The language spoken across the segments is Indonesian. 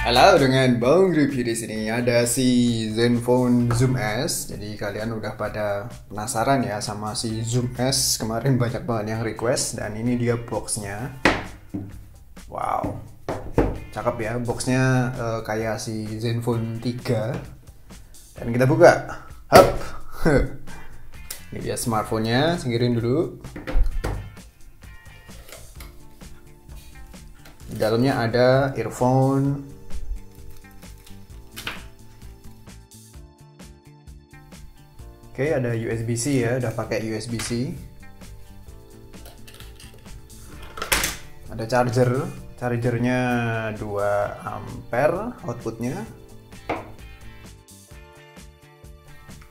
Halo, dengan Bang Review di sini ada si Zenfone Zoom S. Jadi kalian udah pada penasaran ya sama si Zoom S. Kemarin banyak banget yang request dan ini dia boxnya. Wow, cakep ya boxnya, kayak si Zenfone 3. Dan kita buka. Hup. Ini dia smartphone-nya, singkirin dulu. Di dalamnya ada earphone. Oke, ada USB-C ya, udah pakai USB-C. Ada chargernya 2 ampere outputnya.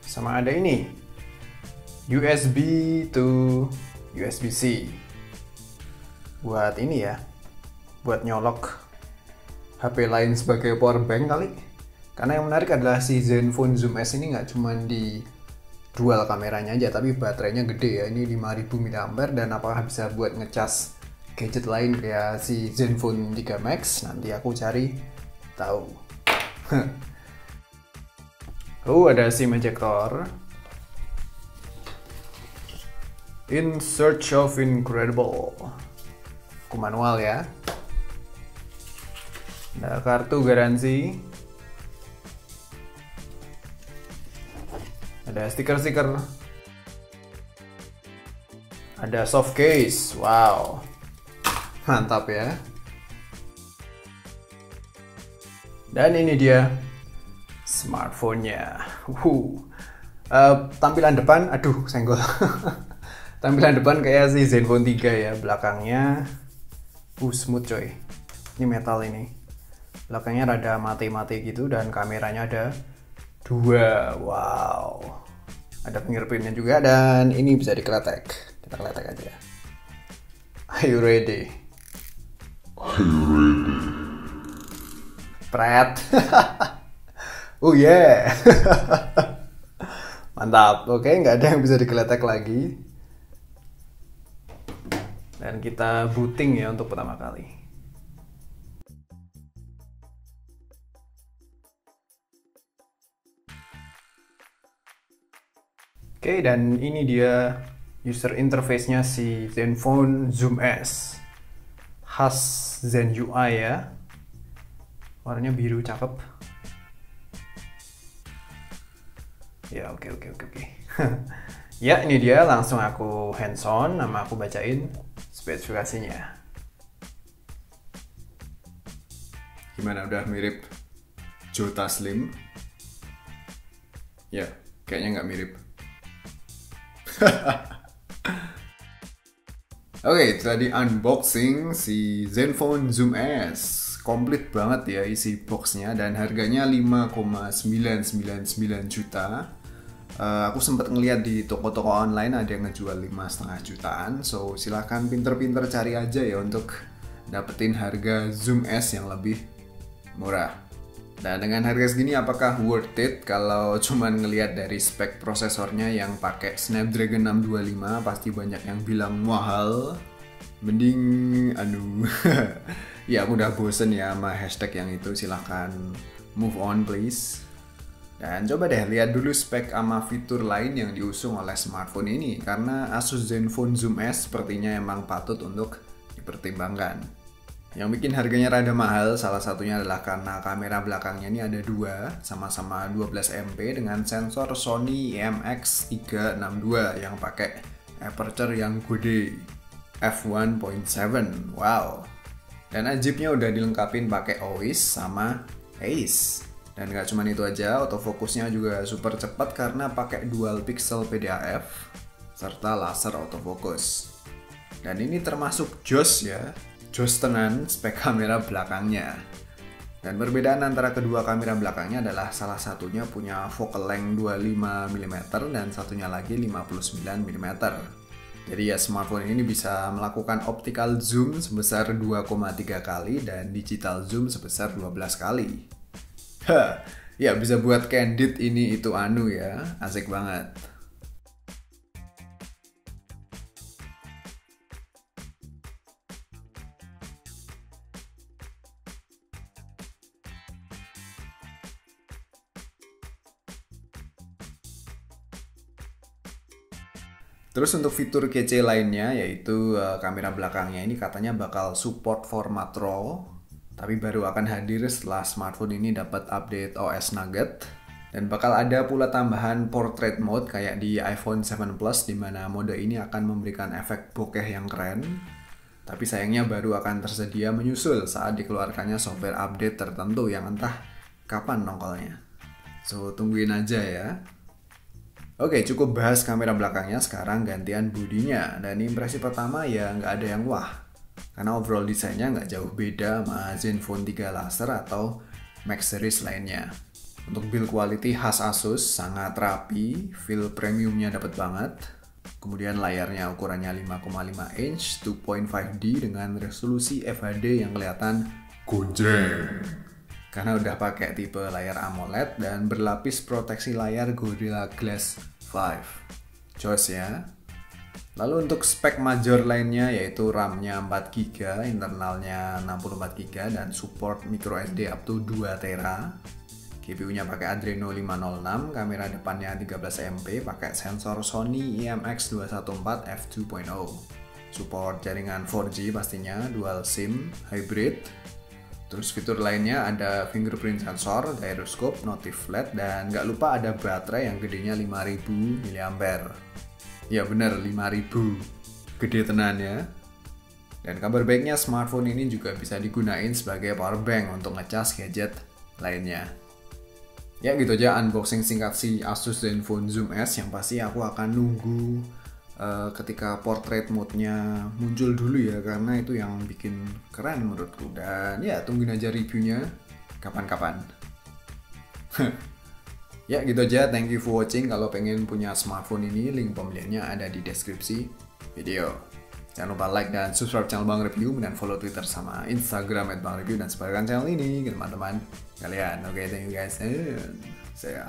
Sama ada ini, USB to USB-C. Buat ini ya, buat nyolok HP lain sebagai power bank kali. Karena yang menarik adalah si Zenfone Zoom S ini nggak cuma di dual kameranya aja, tapi baterainya gede ya, ini 5000 mAh. Dan apakah bisa buat ngecas gadget lain kayak si Zenfone 3 Max? Nanti aku cari tahu. Ada SIM ejector. In search of incredible. Aku manual ya. Ada kartu garansi. Ada stiker-stiker. Ada soft case. Wow. Mantap ya. Dan ini dia smartphone-nya. Tampilan depan, aduh senggol. Tampilan depan kayak si Zenfone 3 ya. Belakangnya smooth coy. Ini metal ini. Belakangnya rada mati-mati gitu dan kameranya ada 2. Wow. Ada fingerprintnya juga dan ini bisa dikeletek. Kita keletek aja. Are you ready? Pret. Oh yeah. Mantap. Oke, nggak ada yang bisa dikeletek lagi. Dan kita booting ya untuk pertama kali. Oke, dan ini dia user interface-nya si Zenfone Zoom S. Khas Zen UI ya. Warnanya biru, cakep. Ya, oke. Ya, ini dia, langsung aku hands on, nama aku bacain spesifikasinya. Gimana, udah mirip Jota Slim? Ya, kayaknya nggak mirip. Oke, tadi unboxing si Zenfone Zoom S. Komplit banget ya isi boxnya dan harganya 5,999 juta. Aku sempat ngeliat di toko-toko online ada yang ngejual 5,5 jutaan. So silahkan pinter-pinter cari aja ya untuk dapetin harga Zoom S yang lebih murah. Dan dengan harga segini apakah worth it? Kalau cuman ngelihat dari spek prosesornya yang pakai Snapdragon 625 pasti banyak yang bilang mahal. Mending ya aku udah bosen ya sama hashtag yang itu, silahkan move on please. Dan coba deh lihat dulu spek sama fitur lain yang diusung oleh smartphone ini, karena Asus Zenfone Zoom S sepertinya emang patut untuk dipertimbangkan. Yang bikin harganya rada mahal salah satunya adalah karena kamera belakangnya ini ada 2, sama-sama 12 MP dengan sensor Sony IMX362 yang pakai aperture yang gede f1.7. Wow. Dan ajibnya udah dilengkapin pakai OIS sama ACE. Dan gak cuma itu aja, autofocusnya juga super cepat karena pakai dual pixel PDAF serta laser autofocus. Dan ini termasuk jos ya. Jos tenan spek kamera belakangnya. Dan perbedaan antara kedua kamera belakangnya adalah salah satunya punya focal length 25 mm dan satunya lagi 59 mm. Jadi ya smartphone ini bisa melakukan optical zoom sebesar 2,3 kali dan digital zoom sebesar 12 kali. Ya bisa buat candid ini itu ya, asik banget. Terus untuk fitur kece lainnya yaitu kamera belakangnya ini katanya bakal support format RAW, tapi baru akan hadir setelah smartphone ini dapat update OS Nougat. Dan bakal ada pula tambahan portrait mode kayak di iPhone 7 Plus, di mana mode ini akan memberikan efek bokeh yang keren. Tapi sayangnya baru akan tersedia menyusul saat dikeluarkannya software update tertentu yang entah kapan nongolnya. So tungguin aja ya. Oke, cukup bahas kamera belakangnya, sekarang gantian bodinya. Dan impresi pertama ya nggak ada yang wah, karena overall desainnya nggak jauh beda sama Zenfone 3 Laser atau Max Series lainnya. Untuk build quality khas Asus, sangat rapi, feel premiumnya dapet banget. Kemudian layarnya ukurannya 5,5 inch 2.5D dengan resolusi FHD yang kelihatan gonjreng, karena udah pakai tipe layar AMOLED dan berlapis proteksi layar Gorilla Glass 5. Jos ya. Lalu untuk spek major lainnya yaitu RAM-nya 4GB, internalnya 64GB dan support microSD up to 2TB. GPU-nya pakai Adreno 506, kamera depannya 13MP, pakai sensor Sony IMX214 f2.0. Support jaringan 4G pastinya, dual SIM, hybrid. Terus fitur lainnya ada fingerprint sensor, gyroscope, notif LED, dan nggak lupa ada baterai yang gedenya 5000 mAh. Ya bener, 5000. Gede tenan ya. Dan kabar baiknya smartphone ini juga bisa digunain sebagai power bank untuk ngecas gadget lainnya. Ya gitu aja unboxing singkat si Asus Zenfone Zoom S, yang pasti aku akan nunggu ketika portrait mode-nya muncul dulu ya, karena itu yang bikin keren menurutku. Dan ya tungguin aja reviewnya kapan-kapan. Ya gitu aja, thank you for watching. Kalau pengen punya smartphone ini, link pembeliannya ada di deskripsi video. Jangan lupa like dan subscribe channel Bang Review, dan follow Twitter sama Instagram @bangreview, dan sebarkan channel ini ke teman-teman kalian. Oke, thank you guys, and see ya.